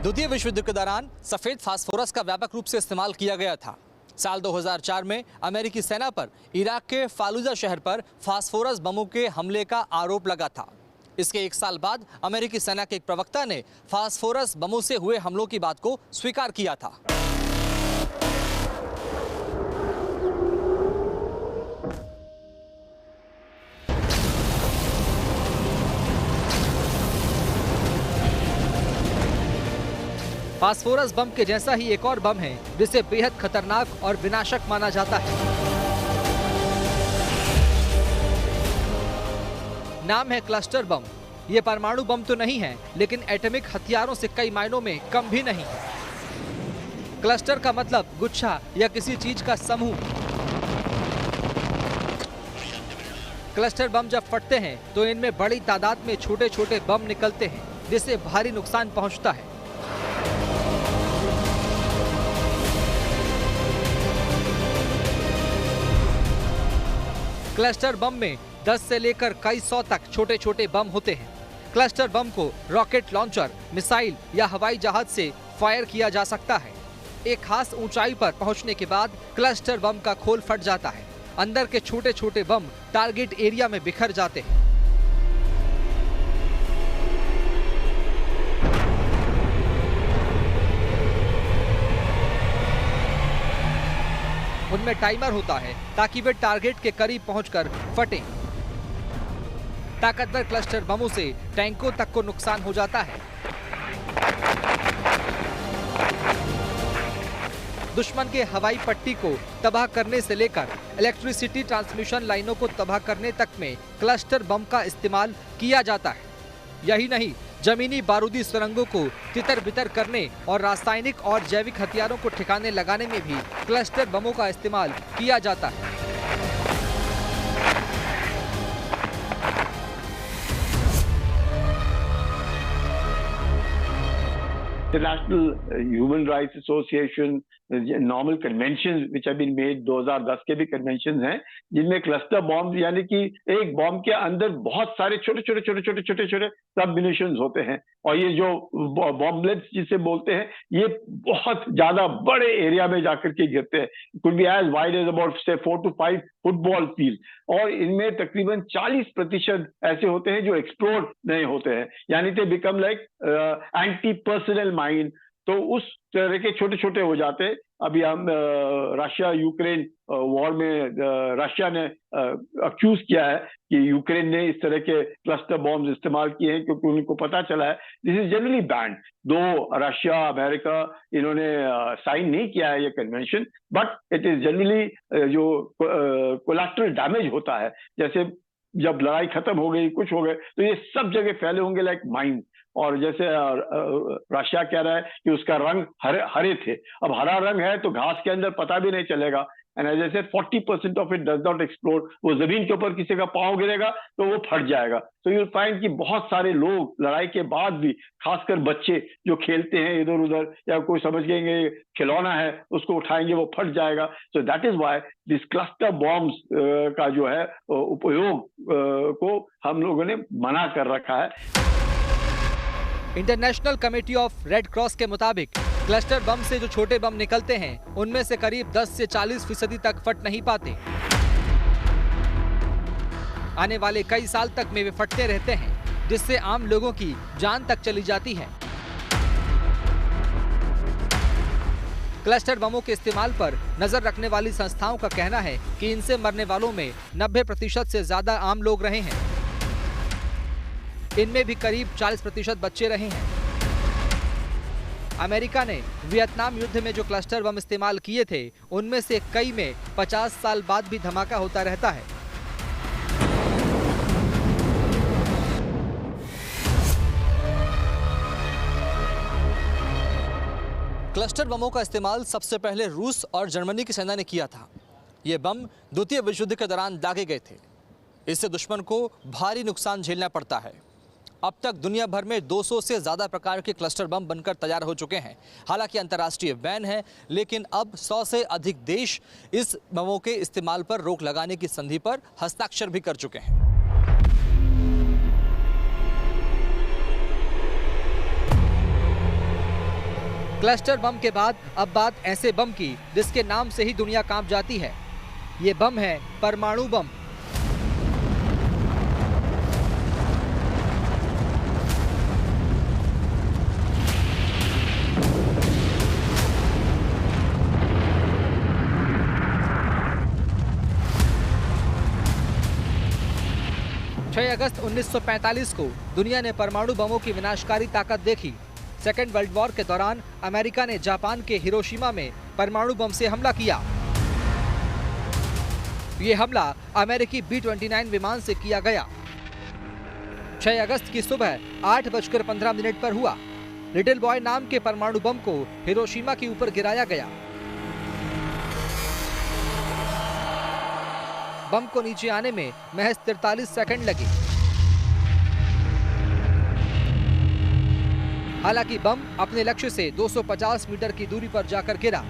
द्वितीय विश्व युद्ध के दौरान सफेद फास्फोरस का व्यापक रूप से इस्तेमाल किया गया था। साल 2004 में अमेरिकी सेना पर इराक के फालुजा शहर पर फास्फोरस बमों के हमले का आरोप लगा था। इसके एक साल बाद अमेरिकी सेना के एक प्रवक्ता ने फास्फोरस बमों से हुए हमलों की बात को स्वीकार किया था। फास्फोरस बम के जैसा ही एक और बम है जिसे बेहद खतरनाक और विनाशक माना जाता है। नाम है क्लस्टर बम। ये परमाणु बम तो नहीं है, लेकिन एटॉमिक हथियारों से कई मायनों में कम भी नहीं है। क्लस्टर का मतलब गुच्छा या किसी चीज का समूह। क्लस्टर बम जब फटते हैं तो इनमें बड़ी तादाद में छोटे छोटे बम निकलते हैं, जिससे भारी नुकसान पहुंचता है। क्लस्टर बम में 10 से लेकर कई सौ तक छोटे छोटे बम होते हैं। क्लस्टर बम को रॉकेट लॉन्चर, मिसाइल या हवाई जहाज से फायर किया जा सकता है। एक खास ऊंचाई पर पहुंचने के बाद क्लस्टर बम का खोल फट जाता है। अंदर के छोटे छोटे बम टारगेट एरिया में बिखर जाते हैं। उनमें टाइमर होता है ताकि वे टारगेट के करीब पहुंचकर फटें। ताकतवर क्लस्टर बमों से टैंकों तक को नुकसान हो जाता है। दुश्मन के हवाई पट्टी को तबाह करने से लेकर इलेक्ट्रिसिटी ट्रांसमिशन लाइनों को तबाह करने तक में क्लस्टर बम का इस्तेमाल किया जाता है। यही नहीं, जमीनी बारूदी सुरंगों को तितर बितर करने और रासायनिक और जैविक हथियारों को ठिकाने लगाने में भी क्लस्टर बमों का इस्तेमाल किया जाता है। The National Human Rights Association, normal conventions which have been made, 2010 के भी conventions हैं जिनमें क्लस्टर बॉम्ब यानी कि एक बॉम्ब के अंदर बहुत सारे छोटे छोटे सब म्यूनिशंस होते हैं। और ये जो बॉम्बलेट्स जिसे बोलते हैं, ये बहुत ज्यादा बड़े एरिया में जाकर के गिरते हैं। could be as wide as about say 4 to 5 football field. और इनमें तकरीबन 40% ऐसे होते हैं जो एक्सप्लोड नहीं होते हैं, यानी they become like anti personal mine. तो उस तरह के छोटे छोटे हो जाते हैं। अभी हम रशिया यूक्रेन वॉर में रशिया ने अक्यूज किया है कि यूक्रेन ने इस तरह के क्लस्टर बॉम्ब्स इस्तेमाल किए हैं, क्योंकि उनको पता चला है दिस इज जनरली बैंड। दो रशिया अमेरिका इन्होंने साइन नहीं किया है ये convention, but it is generally जो कोलैटरल डैमेज होता है, जैसे जब लड़ाई खत्म हो गई, कुछ हो गए, तो ये सब जगह फैले होंगे लाइक माइन। और जैसे रशिया कह रहा है कि उसका रंग हरे थे। अब हरा रंग है तो घास के अंदर पता भी नहीं चलेगा। And as I said 40% of it does not explode. वो जमीन के ऊपर किसी का पांव गिरेगा तो वो फट जाएगा। तो यू विल फाइंड कि बहुत सारे लोग लड़ाई के बाद भी, खासकर बच्चे जो खेलते हैं इधर उधर, या कोई समझ गए खिलौना है उसको उठाएंगे वो फट जाएगा। So that is why this cluster bombs का जो है उपयोग को हम लोगों ने मना कर रखा है। International committee of red cross के मुताबिक क्लस्टर बम से जो छोटे बम निकलते हैं उनमें से करीब 10 से 40% तक फट नहीं पाते। आने वाले कई साल तक में वे फटते रहते हैं, जिससे आम लोगों की जान तक चली जाती है। क्लस्टर बमों के इस्तेमाल पर नजर रखने वाली संस्थाओं का कहना है कि इनसे मरने वालों में 90% से ज्यादा आम लोग रहे हैं। इनमें भी करीब 40% बच्चे रहे हैं। अमेरिका ने वियतनाम युद्ध में जो क्लस्टर बम इस्तेमाल किए थे, उनमें से कई में 50 साल बाद भी धमाका होता रहता है। क्लस्टर बमों का इस्तेमाल सबसे पहले रूस और जर्मनी की सेना ने किया था। ये बम द्वितीय विश्व युद्ध के दौरान दागे गए थे। इससे दुश्मन को भारी नुकसान झेलना पड़ता है। अब तक दुनिया भर में 200 से ज़्यादा प्रकार के क्लस्टर बम बनकर तैयार हो चुके हैं। हालांकि अंतर्राष्ट्रीय बैन है, लेकिन अब 100 से अधिक देश इस बमों के इस्तेमाल पर रोक लगाने की संधि पर हस्ताक्षर भी कर चुके हैं। क्लस्टर बम के बाद अब बात ऐसे बम की जिसके नाम से ही दुनिया कांप जाती है। ये बम है परमाणु बम। अगस्त 1945 को दुनिया ने परमाणु बमों की विनाशकारी ताकत देखी। सेकेंड वर्ल्ड वॉर के दौरान अमेरिका ने जापान के हिरोशिमा में परमाणु बम से हमला किया। ये हमला अमेरिकी B-29 विमान से किया गया। 6 अगस्त की सुबह 8:15 पर हुआ। लिटिल बॉय नाम के परमाणु बम को हिरोशिमा के ऊपर गिराया गया। बम को नीचे आने में महज 43 सेकंड लगे। हालांकि बम अपने लक्ष्य से 250 मीटर की दूरी पर जाकर गिरा।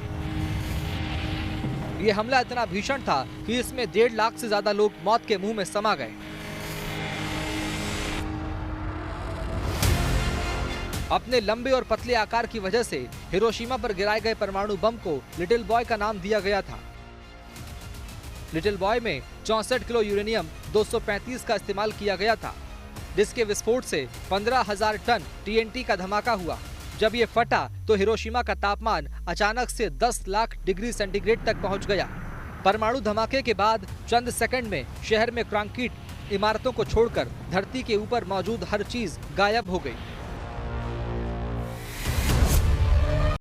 यह हमला इतना भीषण था कि इसमें 1.5 लाख से ज्यादा लोग मौत के मुंह में समा गए। अपने लंबे और पतले आकार की वजह से हिरोशिमा पर गिराए गए परमाणु बम को लिटिल बॉय का नाम दिया गया था। लिटिल बॉय में 64 किलो यूरेनियम 235 का इस्तेमाल किया गया था, जिसके विस्फोट से 15,000 टन TNT का धमाका हुआ। जब ये फटा तो हिरोशिमा का तापमान अचानक से 10 लाख डिग्री सेंटीग्रेड तक पहुंच गया। परमाणु धमाके के बाद चंद सेकंड में शहर में कंक्रीट इमारतों को छोड़कर धरती के ऊपर मौजूद हर चीज गायब हो गई।